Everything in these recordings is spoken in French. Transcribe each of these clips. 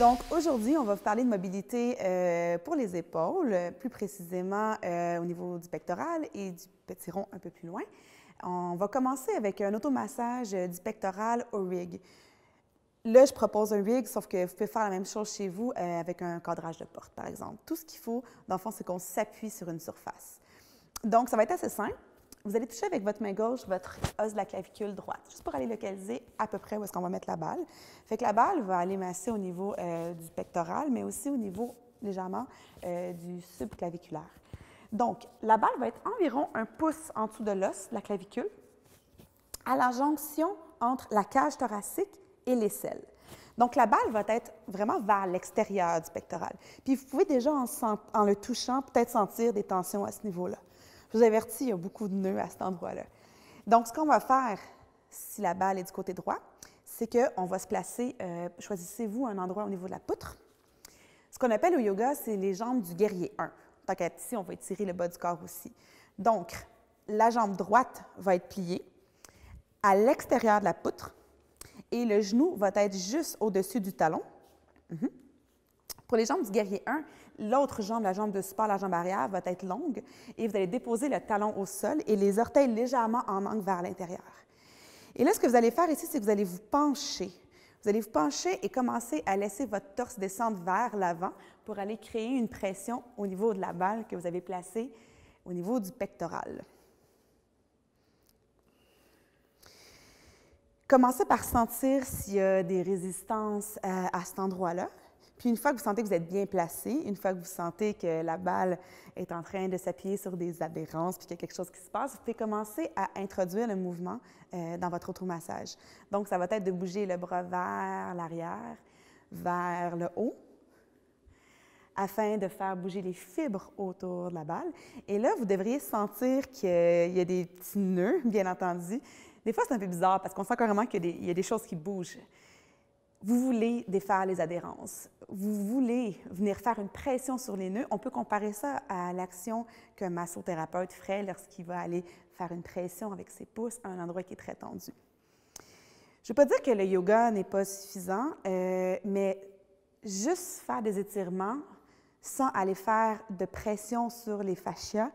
Donc, aujourd'hui, on va vous parler de mobilité pour les épaules, plus précisément au niveau du pectoral et du petit rond un peu plus loin. On va commencer avec un automassage du pectoral au rig. Là, je propose un rig, sauf que vous pouvez faire la même chose chez vous avec un cadrage de porte, par exemple. Tout ce qu'il faut, dans le fond, c'est qu'on s'appuie sur une surface. Donc, ça va être assez simple. Vous allez toucher avec votre main gauche votre os de la clavicule droite, juste pour aller localiser à peu près où est-ce qu'on va mettre la balle. Fait que la balle va aller masser au niveau du pectoral, mais aussi au niveau, légèrement, du subclaviculaire. Donc, la balle va être environ 1 pouce en dessous de l'os, la clavicule, à la jonction entre la cage thoracique et l'aisselle. Donc, la balle va être vraiment vers l'extérieur du pectoral. Puis, vous pouvez déjà, en le touchant, peut-être sentir des tensions à ce niveau-là. Je vous avertis, il y a beaucoup de nœuds à cet endroit-là. Donc, ce qu'on va faire, si la balle est du côté droit, c'est qu'on va se placer, choisissez-vous un endroit au niveau de la poutre. Ce qu'on appelle au yoga, c'est les jambes du guerrier 1. Tant qu'à être ici, on va étirer le bas du corps aussi. Donc, la jambe droite va être pliée à l'extérieur de la poutre et le genou va être juste au-dessus du talon. Pour les jambes du guerrier 1, l'autre jambe, la jambe de support, la jambe arrière, va être longue et vous allez déposer le talon au sol et les orteils légèrement en angle vers l'intérieur. Et là, ce que vous allez faire ici, c'est que vous allez vous pencher. Vous allez vous pencher et commencer à laisser votre torse descendre vers l'avant pour aller créer une pression au niveau de la balle que vous avez placée au niveau du pectoral. Commencez par sentir s'il y a des résistances à cet endroit-là. Puis une fois que vous sentez que vous êtes bien placé, une fois que vous sentez que la balle est en train de s'appuyer sur des adhérences puis qu'il y a quelque chose qui se passe, vous pouvez commencer à introduire le mouvement dans votre automassage. Donc, ça va être de bouger le bras vers l'arrière, vers le haut, afin de faire bouger les fibres autour de la balle. Et là, vous devriez sentir qu'il y a des petits nœuds, bien entendu. Des fois, c'est un peu bizarre parce qu'on sent carrément qu'il y a des choses qui bougent. Vous voulez défaire les adhérences. Vous voulez venir faire une pression sur les nœuds. On peut comparer ça à l'action qu'un massothérapeute ferait lorsqu'il va aller faire une pression avec ses pouces à un endroit qui est très tendu. Je ne veux pas dire que le yoga n'est pas suffisant, mais juste faire des étirements sans aller faire de pression sur les fascias,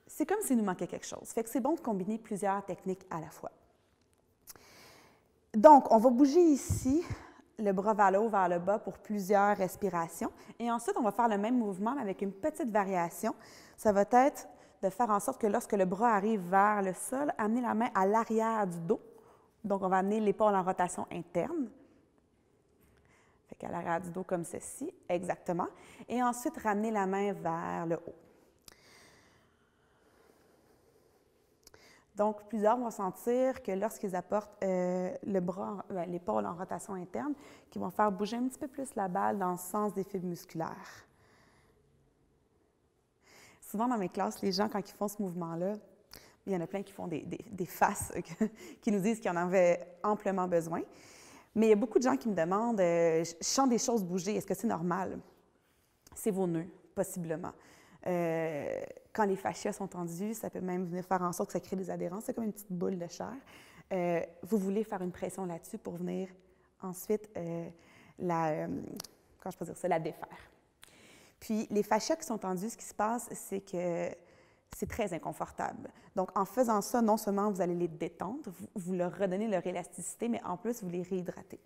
c'est comme s'il nous manquait quelque chose. Fait que c'est bon de combiner plusieurs techniques à la fois. Donc, on va bouger ici le bras vers le haut, vers le bas pour plusieurs respirations. Et ensuite, on va faire le même mouvement, mais avec une petite variation. Ça va être de faire en sorte que lorsque le bras arrive vers le sol, amener la main à l'arrière du dos. Donc, on va amener l'épaule en rotation interne. Fait qu'à l'arrière du dos comme ceci, exactement. Et ensuite, ramener la main vers le haut. Donc, plusieurs vont sentir que lorsqu'ils apportent le bras, l'épaule en rotation interne, qu'ils vont faire bouger un petit peu plus la balle dans le sens des fibres musculaires. Souvent, dans mes classes, les gens, quand ils font ce mouvement-là, il y en a plein qui font des faces qui nous disent qu'ils en avaient amplement besoin. Mais il y a beaucoup de gens qui me demandent je sens des choses bouger, est-ce que c'est normal? C'est vos nœuds, possiblement. Quand les fascias sont tendus, ça peut même venir faire en sorte que ça crée des adhérences. C'est comme une petite boule de chair. Vous voulez faire une pression là-dessus pour venir ensuite la défaire. Puis, les fascias qui sont tendus, ce qui se passe, c'est que c'est très inconfortable. Donc, en faisant ça, non seulement vous allez les détendre, vous leur redonnez leur élasticité, mais en plus, vous les réhydratez.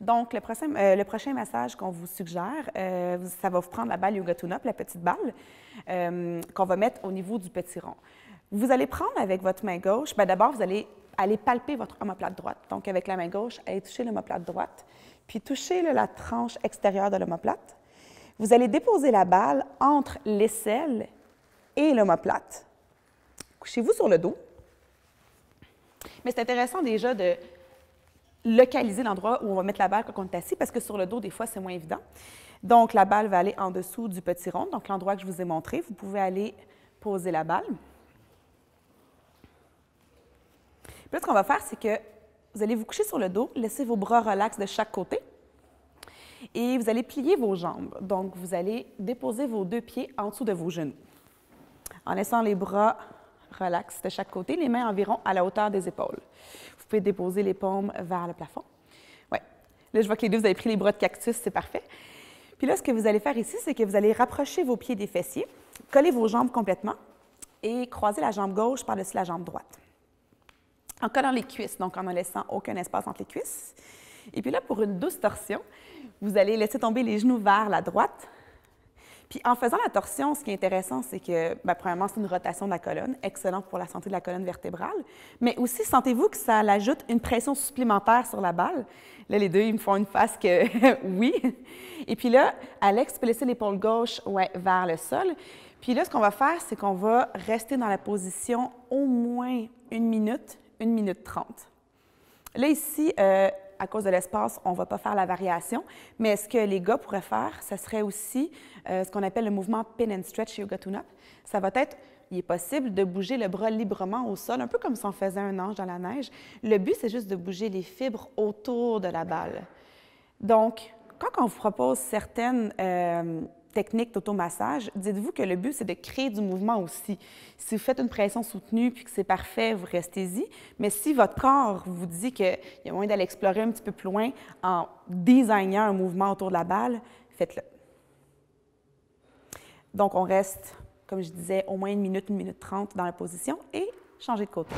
Donc, le prochain massage qu'on vous suggère, ça va vous prendre la balle Yoga Tune-Up, la petite balle, qu'on va mettre au niveau du petit rond. Vous allez prendre avec votre main gauche, d'abord, vous allez aller palper votre omoplate droite. Donc, avec la main gauche, allez toucher l'omoplate droite, puis toucher la tranche extérieure de l'omoplate. Vous allez déposer la balle entre l'aisselle et l'omoplate. Couchez-vous sur le dos. Mais c'est intéressant déjà de localiser l'endroit où on va mettre la balle quand on est assis, parce que sur le dos, des fois, c'est moins évident. Donc, la balle va aller en dessous du petit rond, donc l'endroit que je vous ai montré. Vous pouvez aller poser la balle. Puis là, ce qu'on va faire, c'est que vous allez vous coucher sur le dos, laisser vos bras relax de chaque côté et vous allez plier vos jambes. Donc, vous allez déposer vos 2 pieds en dessous de vos genoux en laissant les bras relax de chaque côté, les mains environ à la hauteur des épaules. Vous pouvez déposer les paumes vers le plafond. Ouais. Là, je vois que les deux, vous avez pris les bras de cactus, c'est parfait. Puis là, ce que vous allez faire ici, c'est que vous allez rapprocher vos pieds des fessiers, coller vos jambes complètement et croiser la jambe gauche par-dessus la jambe droite. En collant les cuisses, donc en ne laissant aucun espace entre les cuisses. Et puis là, pour une douce torsion, vous allez laisser tomber les genoux vers la droite. Puis en faisant la torsion, ce qui est intéressant, c'est que, premièrement, c'est une rotation de la colonne, excellent pour la santé de la colonne vertébrale, mais aussi, sentez-vous que ça ajoute une pression supplémentaire sur la balle. Là, les deux, ils me font une face que oui. Et puis là, Alex, tu peux laisser l'épaule gauche vers le sol. Puis là, ce qu'on va faire, c'est qu'on va rester dans la position au moins 1 minute 30. Là, ici, à cause de l'espace, on ne va pas faire la variation, mais ce que les gars pourraient faire, ce serait aussi ce qu'on appelle le mouvement Pin and Stretch Yoga Tune-Up. Ça va être, il est possible de bouger le bras librement au sol, un peu comme si on faisait un ange dans la neige. Le but, c'est juste de bouger les fibres autour de la balle. Donc, quand on vous propose certaines technique d'automassage, dites-vous que le but, c'est de créer du mouvement aussi. Si vous faites une pression soutenue puis que c'est parfait, vous restez-y. Mais si votre corps vous dit qu'il y a moyen d'aller explorer un petit peu plus loin en designant un mouvement autour de la balle, faites-le. Donc, on reste, comme je disais, au moins 1 minute 30 dans la position et changez de côté.